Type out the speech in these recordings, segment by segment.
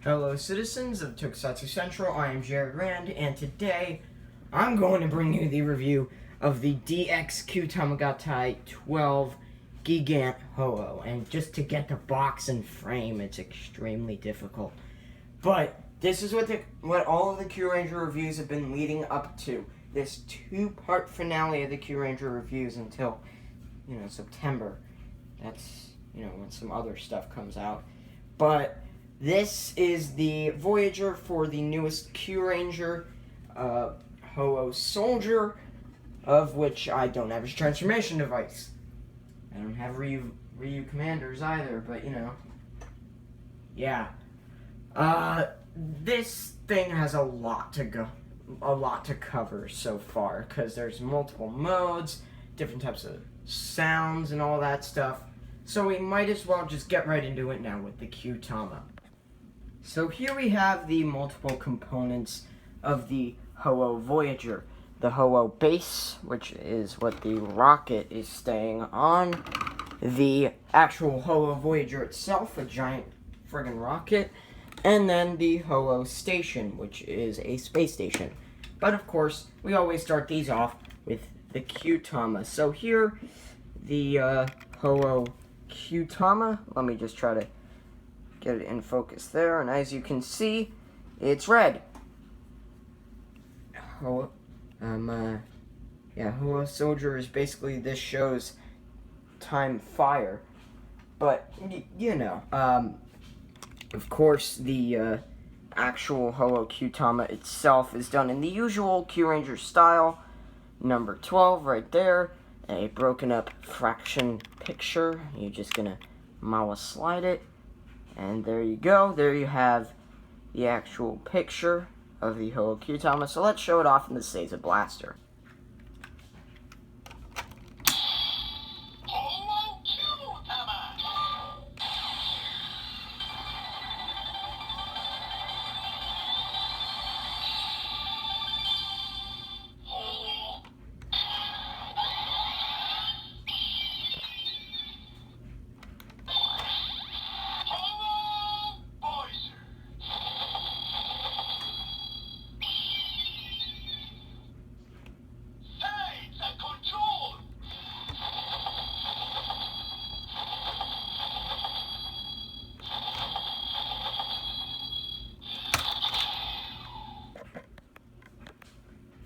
Hello citizens of Tokusatsu Central, I am Jared Rand, and today I'm going to bring you the review of the Dx Gigant 12 Gigant Houoh. And just to get the box and frame, it's extremely difficult. But this is what all of the Kyuuranger reviews have been leading up to. This two-part finale of the Kyuuranger reviews until, September. That's, when some other stuff comes out. But this is the Voyager for the newest Kyuuranger Houoh Soldier, of which I don't have his transformation device. I don't have Ryu commanders either, but yeah. This thing has a lot to cover so far, because there's multiple modes, different types of sounds and all that stuff. So we might as well just get right into it now with the Kyutama. So here we have the multiple components of the Houoh Voyager. The Houoh base, which is what the rocket is staying on. The actual Houoh Voyager itself, a giant friggin' rocket. And then the Houoh Station, which is a space station. But of course, we always start these off with the Kyutama. So here, the Houoh Kyutama. Let me just try to get it in focus there, and as you can see, it's red. Houoh Soldier is basically this show's Time Fire, but of course the actual Houoh Kyutama itself is done in the usual Kyuuranger style. Number 12 right there, a broken up fraction picture. You're just gonna mouse slide it. And there you go. There you have the actual picture of the Houoh Kyutama. So let's show it off in the Seiza Blaster.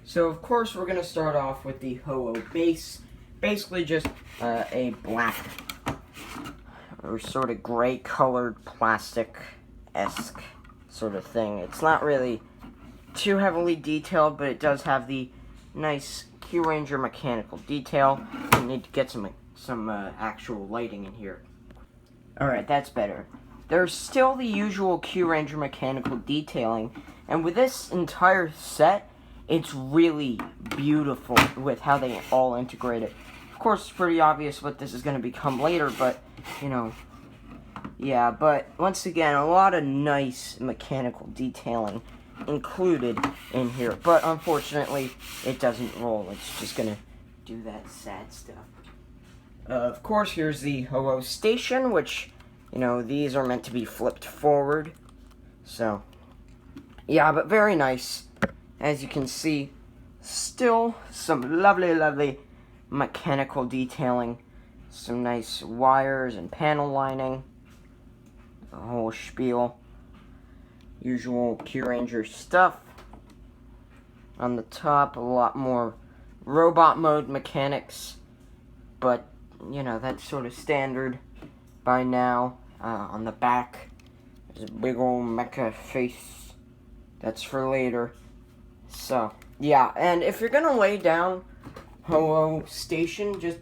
So of course we're going to start off with the Houoh base, basically just a black or sort of gray colored plastic-esque sort of thing. It's not really too heavily detailed, but it does have the nice Kyuuranger mechanical detail. We need to get some actual lighting in here. Alright, that's better. There's still the usual Kyuuranger mechanical detailing, and with this entire set, it's really beautiful with how they all integrate it. Of course, it's pretty obvious what this is going to become later, but, yeah, but once again, a lot of nice mechanical detailing included in here. But unfortunately, it doesn't roll. It's just going to do that sad stuff. Of course, here's the Houoh Station, which, these are meant to be flipped forward. So, yeah, but very nice. As you can see, still some lovely mechanical detailing. Some nice wires and panel lining. The whole spiel. Usual Kyuuranger stuff. On the top, a lot more robot mode mechanics. But, that's sort of standard by now. On the back, there's a big old mecha face. That's for later. So, yeah, and if you're going to lay down Houoh Station, just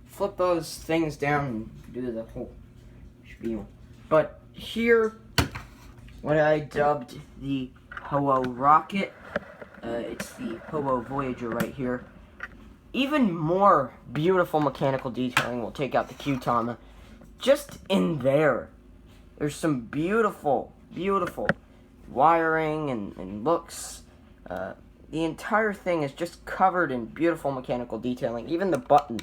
flip those things down and do the whole spiel. But here, what I dubbed the Houoh Rocket, it's the Houoh Voyager right here. Even more beautiful mechanical detailing will take out the Kyutama. Just in there, there's some beautiful wiring and looks. The entire thing is just covered in beautiful mechanical detailing. Even the button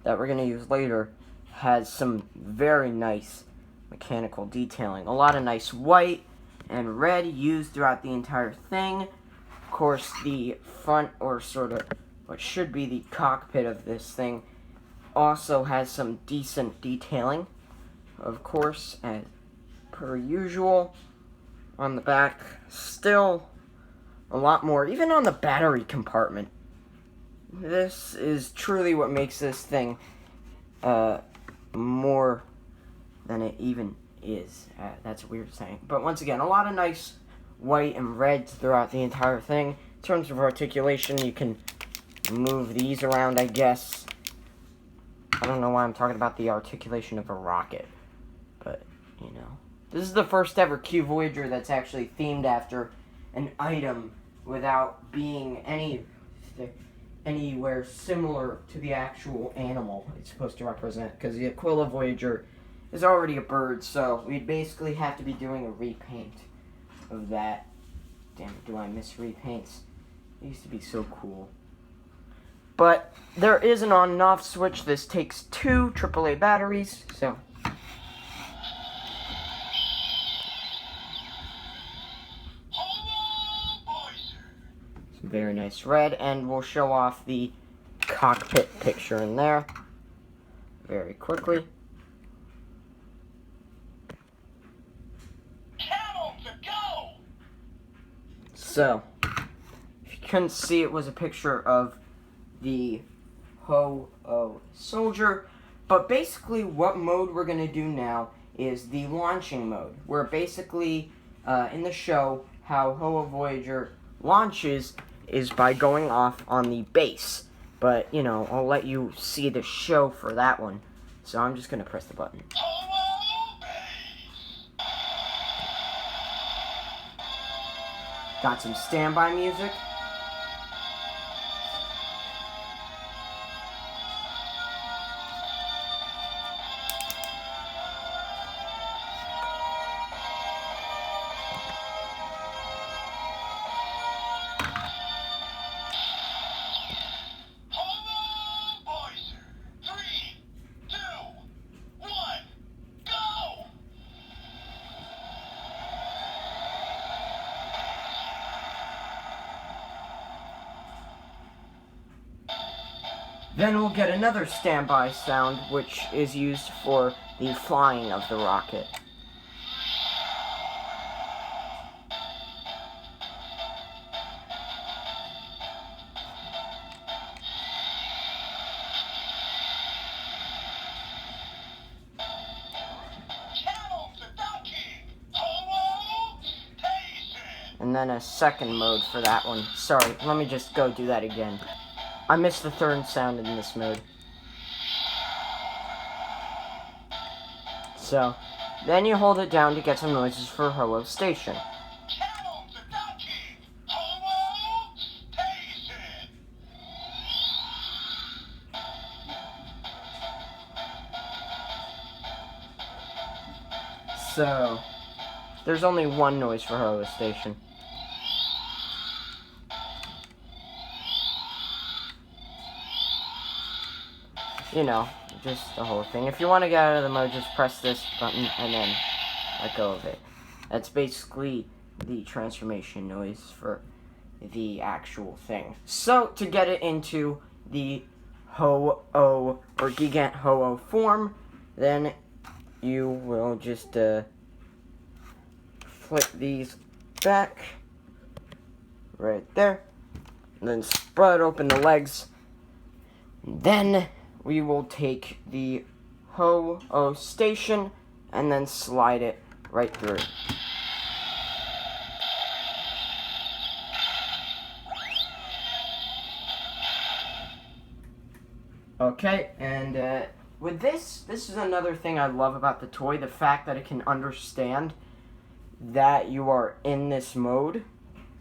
that we're going to use later has some very nice mechanical detailing. A lot of nice white and red used throughout the entire thing. Of course, the front, or sort of what should be the cockpit of this thing, also has some decent detailing, of course, as per usual. On the back, still a lot more, even on the battery compartment. This is truly what makes this thing more than it even is. That's a weird saying. But once again, a lot of nice white and reds throughout the entire thing. In terms of articulation, you can move these around, I guess. I don't know why I'm talking about the articulation of a rocket, but, you know. This is the first ever Q Voyager that's actually themed after an item without being anywhere similar to the actual animal it's supposed to represent, because the Aquila Voyager is already a bird, so we'd basically have to be doing a repaint of that. Damn it, do I miss repaints? They used to be so cool. But there is an on and off switch. This takes 2 AAA batteries, so some very nice red, and we'll show off the cockpit picture in there very quickly. So, if you couldn't see, it was a picture of the Houoh soldier. But basically, what mode we're going to do now is the launching mode, where basically, in the show, how Houoh Voyager launches is by going off on the base. But, you know, I'll let you see the show for that one. So I'm just going to press the button. Got some standby music. Then we'll get another standby sound, which is used for the flying of the rocket. And then a second mode for that one. Sorry, let me just go do that again. I missed the third sound in this mode. So, then you hold it down to get some noises for Houoh Station. So, there's only one noise for Houoh Station. You know, just the whole thing. If you want to get out of the mode, just press this button and then let go of it. That's basically the transformation noise for the actual thing. So, to get it into the Houoh or Gigant Houoh form, then you will just flip these back right there, and then spread open the legs. Then we will take the Houoh Station and then slide it right through. Okay, and with this is another thing I love about the toy, the fact that it can understand that you are in this mode.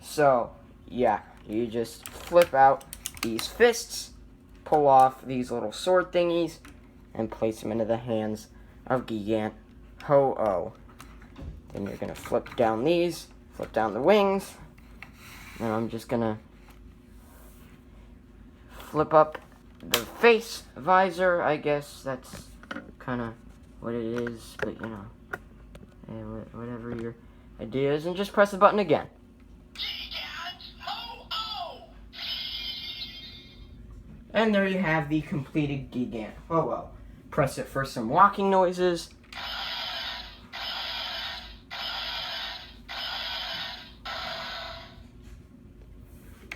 So, yeah, you just flip out these fists, pull off these little sword thingies, and place them into the hands of Gigant Houoh. Then you're going to flip down these, flip down the wings, and I'm just going to flip up the face visor. I guess that's kind of what it is, but you know. and whatever your idea is, and just press the button again. Gigant Houoh! And there you have the completed Gigant Houoh. Press it for some walking noises.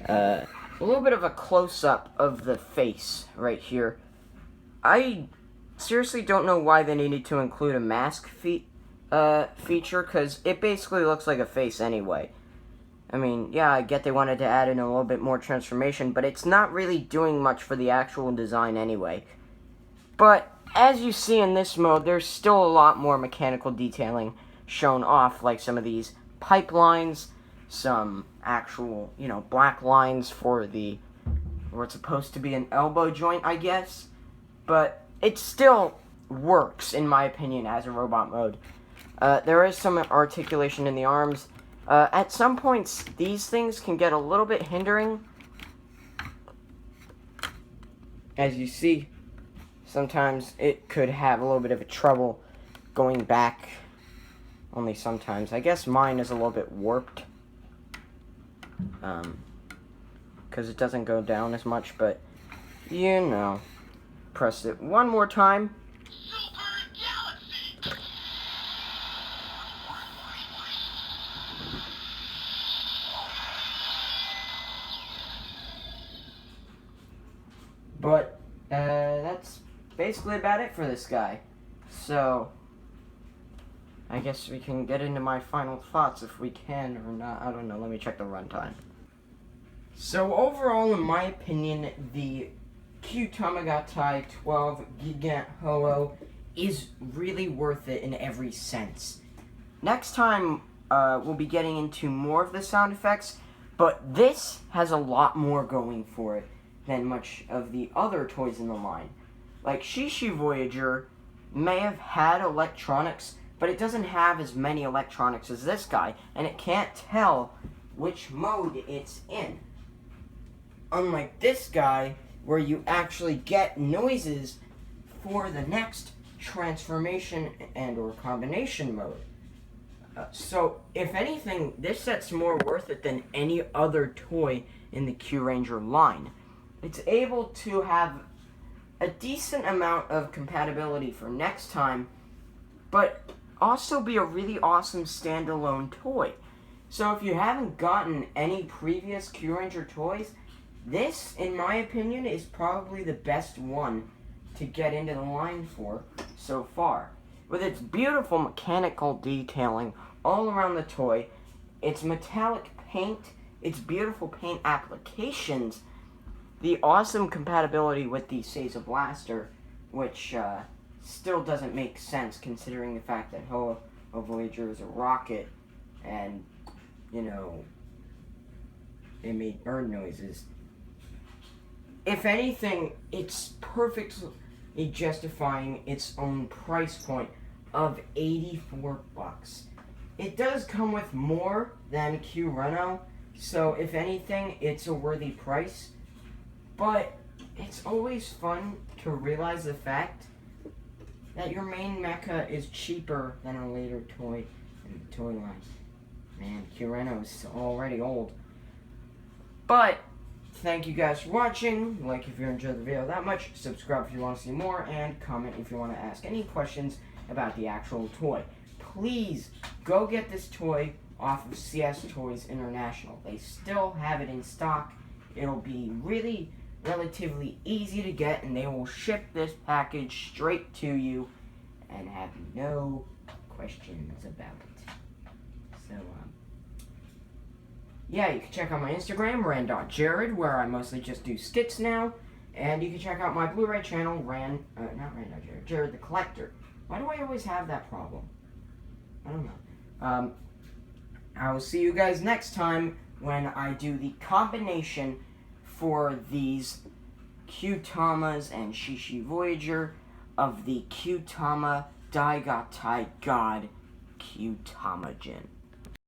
A little bit of a close-up of the face right here. I seriously don't know why they needed to include a mask feature, because it basically looks like a face anyway. I mean, yeah, I get they wanted to add in a little bit more transformation, but it's not really doing much for the actual design anyway. But as you see in this mode, there's still a lot more mechanical detailing shown off, like some of these pipelines, some actual, black lines for what's supposed to be an elbow joint, I guess. But it still works, in my opinion, as a robot mode. There is some articulation in the arms. At some points, these things can get a little bit hindering. As you see, sometimes it could have a little bit of a trouble going back. Only sometimes. I guess mine is a little bit warped. Because it doesn't go down as much, but, press it one more time. Super Galaxy! But, that's basically about it for this guy. So, I guess we can get into my final thoughts if we can or not. I don't know. Let me check the runtime. So, overall, in my opinion, the Kyutama 12 Gigant Houoh is really worth it in every sense. Next time, we'll be getting into more of the sound effects, but this has a lot more going for it than much of the other toys in the line. Like Uchuu Voyager may have had electronics, but it doesn't have as many electronics as this guy, and it can't tell which mode it's in. Unlike this guy, where you actually get noises for the next transformation and or combination mode. So, if anything, this set's more worth it than any other toy in the Kyuuranger line. It's able to have a decent amount of compatibility for next time, but also be a really awesome standalone toy. So if you haven't gotten any previous Kyuuranger toys, this, in my opinion, is probably the best one to get into the line for so far. With its beautiful mechanical detailing all around the toy, its metallic paint, its beautiful paint applications, the awesome compatibility with the Seiza Blaster, which still doesn't make sense considering the fact that Houoh Voyager is a rocket and, it made bird noises. If anything, it's perfectly justifying its own price point of $84. It does come with more than Kyuuranger, so if anything, it's a worthy price. But it's always fun to realize the fact that your main mecha is cheaper than a later toy in the toy line. Man, Kyuuranger is already old. But thank you guys for watching. Like if you enjoyed the video that much, subscribe if you want to see more, and comment if you want to ask any questions about the actual toy. Please go get this toy off of CS Toys International. They still have it in stock. It'll be relatively easy to get, and they will ship this package straight to you and have no questions about it. So, yeah, you can check out my Instagram, ran.jared, where I mostly just do skits now. And you can check out my Blu-ray channel, Jared the Collector. Why do I always have that problem? I don't know. I will see you guys next time when I do the combination for these Kyutamas and Uchuu Voyager of the Kyutama Daigatai God Kyutama Jin.